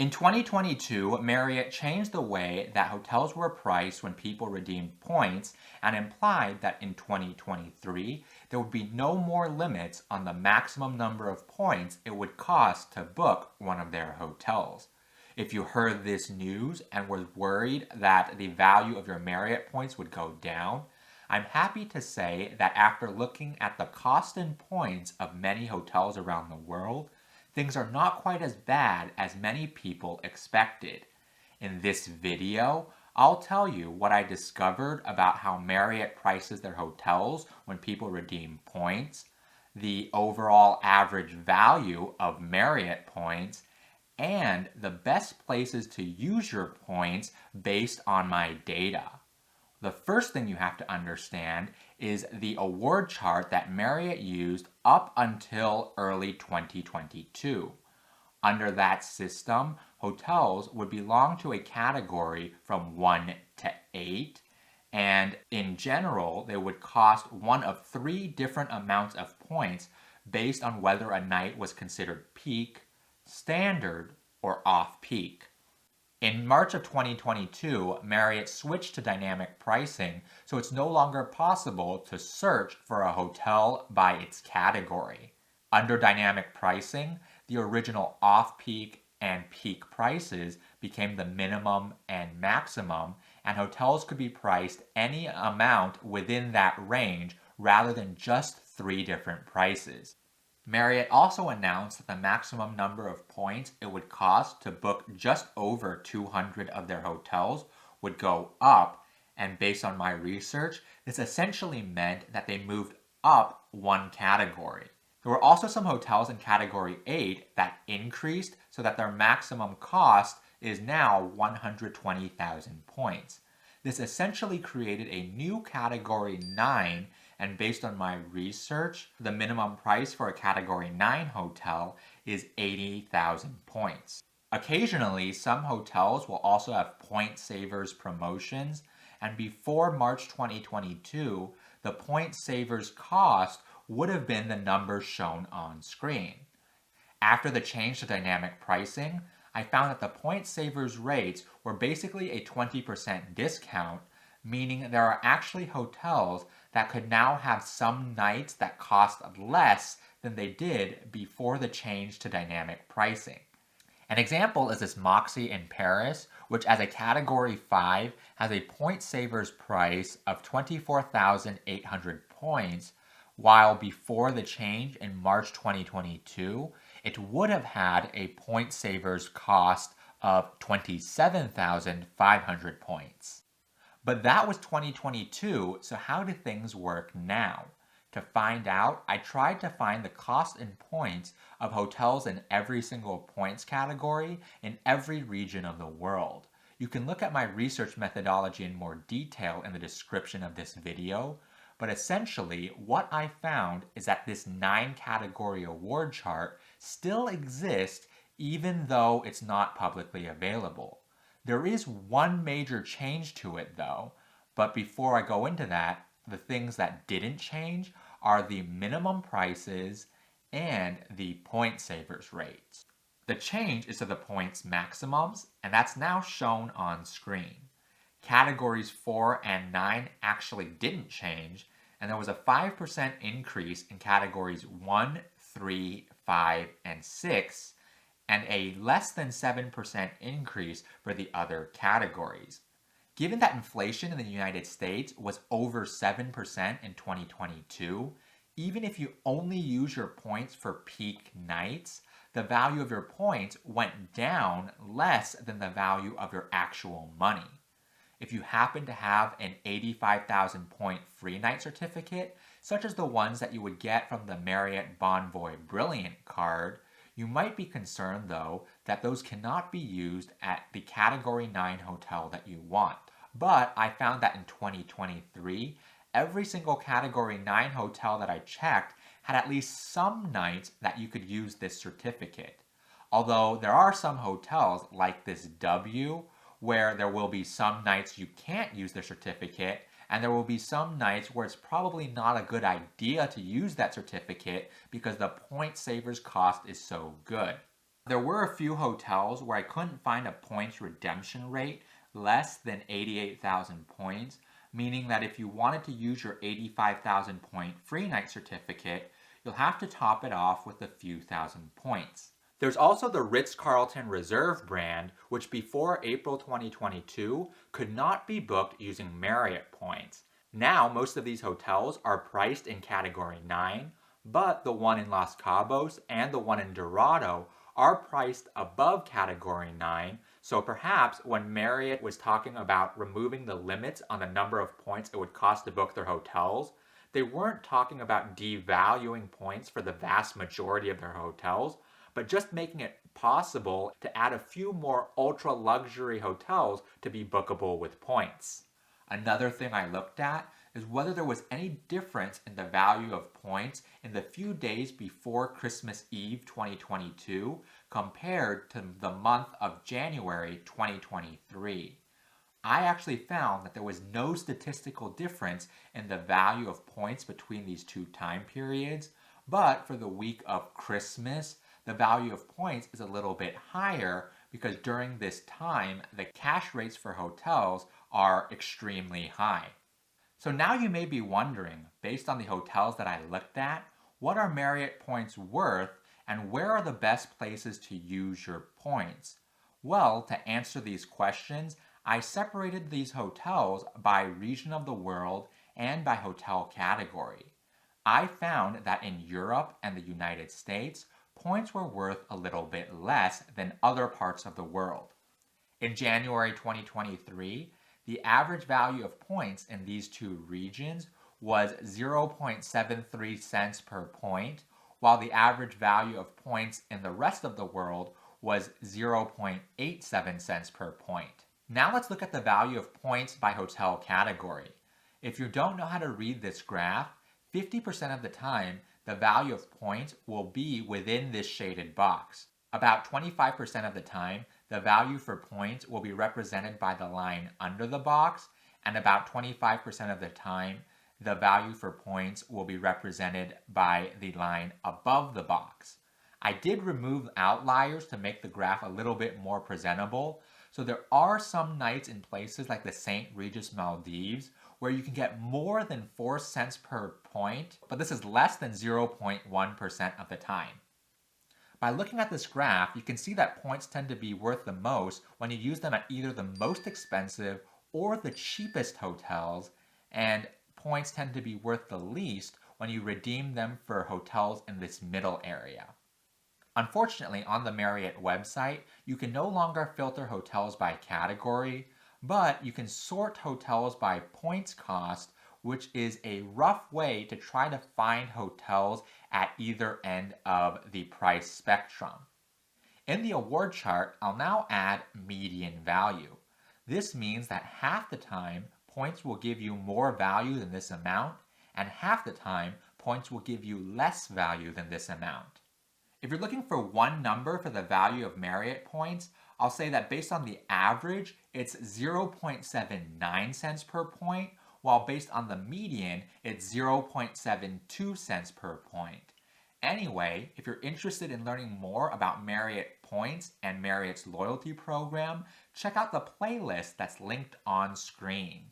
In 2022, Marriott changed the way that hotels were priced when people redeemed points and implied that in 2023, there would be no more limits on the maximum number of points it would cost to book one of their hotels. If you heard this news and were worried that the value of your Marriott points would go down, I'm happy to say that after looking at the cost in points of many hotels around the world, things are not quite as bad as many people expected. In this video, I'll tell you what I discovered about how Marriott prices their hotels when people redeem points, the overall average value of Marriott points, and the best places to use your points based on my data. The first thing you have to understand is the award chart that Marriott used up until early 2022. Under that system, hotels would belong to a category from 1 to 8, and in general, they would cost one of 3 different amounts of points based on whether a night was considered peak, standard, or off-peak. In March of 2022, Marriott switched to dynamic pricing, so it's no longer possible to search for a hotel by its category. Under dynamic pricing, the original off-peak and peak prices became the minimum and maximum, and hotels could be priced any amount within that range rather than just 3 different prices. Marriott also announced that the maximum number of points it would cost to book just over 200 of their hotels would go up, and based on my research, this essentially meant that they moved up 1 category. There were also some hotels in Category 8 that increased so that their maximum cost is now 120,000 points. This essentially created a new Category 9, and based on my research, the minimum price for a Category 9 hotel is 80,000 points. Occasionally, some hotels will also have Point Savers promotions, and before March 2022, the Point Savers cost would have been the numbers shown on screen. After the change to dynamic pricing, I found that the Point Savers rates were basically a 20% discount, meaning there are actually hotels that could now have some nights that cost less than they did before the change to dynamic pricing. An example is this Moxie in Paris, which as a Category 5 has a Point Savers price of 24,800 points, while before the change in March 2022, it would have had a Point Savers cost of 27,500 points. But that was 2022, so how do things work now? To find out, I tried to find the cost in points of hotels in every single points category in every region of the world. You can look at my research methodology in more detail in the description of this video, but essentially what I found is that this 9-category award chart still exists even though it's not publicly available. There is one major change to it though, but before I go into that, the things that didn't change are the minimum prices and the Point Savers rates. The change is to the points maximums, and that's now shown on screen. Categories 4 and 9 actually didn't change, and there was a 5% increase in categories 1, 3, 5, and 6, and a less than 7% increase for the other categories. Given that inflation in the United States was over 7% in 2022, even if you only use your points for peak nights, the value of your points went down less than the value of your actual money. If you happen to have an 85,000 point free night certificate, such as the ones that you would get from the Marriott Bonvoy Brilliant card, you might be concerned, though, that those cannot be used at the Category 9 hotel that you want. But I found that in 2023, every single Category 9 hotel that I checked had at least some nights that you could use this certificate. Although there are some hotels, like this W, where there will be some nights you can't use the certificate, and there will be some nights where it's probably not a good idea to use that certificate because the Point Savers cost is so good. There were a few hotels where I couldn't find a points redemption rate less than 88,000 points, meaning that if you wanted to use your 85,000 point free night certificate, you'll have to top it off with a few thousand points. There's also the Ritz-Carlton Reserve brand, which before April 2022 could not be booked using Marriott points. Now, most of these hotels are priced in Category 9, but the one in Los Cabos and the one in Dorado are priced above Category 9, so perhaps when Marriott was talking about removing the limits on the number of points it would cost to book their hotels, they weren't talking about devaluing points for the vast majority of their hotels, but just making it possible to add a few more ultra-luxury hotels to be bookable with points. Another thing I looked at is whether there was any difference in the value of points in the few days before Christmas Eve 2022 compared to the month of January 2023. I actually found that there was no statistical difference in the value of points between these two time periods, but for the week of Christmas, the value of points is a little bit higher because during this time, the cash rates for hotels are extremely high. So now you may be wondering, based on the hotels that I looked at, what are Marriott points worth and where are the best places to use your points? Well, to answer these questions, I separated these hotels by region of the world and by hotel category. I found that in Europe and the United States, points were worth a little bit less than other parts of the world. In January 2023, the average value of points in these two regions was 0.73 cents per point, while the average value of points in the rest of the world was 0.87 cents per point. Now let's look at the value of points by hotel category. If you don't know how to read this graph, 50% of the time, the value of points will be within this shaded box. About 25% of the time, the value for points will be represented by the line under the box, and about 25% of the time, the value for points will be represented by the line above the box. I did remove outliers to make the graph a little bit more presentable, so there are some nights in places like the St. Regis Maldives where you can get more than 4 cents per point, but this is less than 0.1% of the time. By looking at this graph, you can see that points tend to be worth the most when you use them at either the most expensive or the cheapest hotels, and points tend to be worth the least when you redeem them for hotels in this middle area. Unfortunately, on the Marriott website, you can no longer filter hotels by category, but you can sort hotels by points cost, which is a rough way to try to find hotels at either end of the price spectrum. In the award chart, I'll now add median value. This means that half the time, points will give you more value than this amount, and half the time, points will give you less value than this amount. If you're looking for one number for the value of Marriott points, I'll say that based on the average, it's 0.79 cents per point, while based on the median, it's 0.72 cents per point. Anyway, if you're interested in learning more about Marriott points and Marriott's loyalty program, check out the playlist that's linked on screen.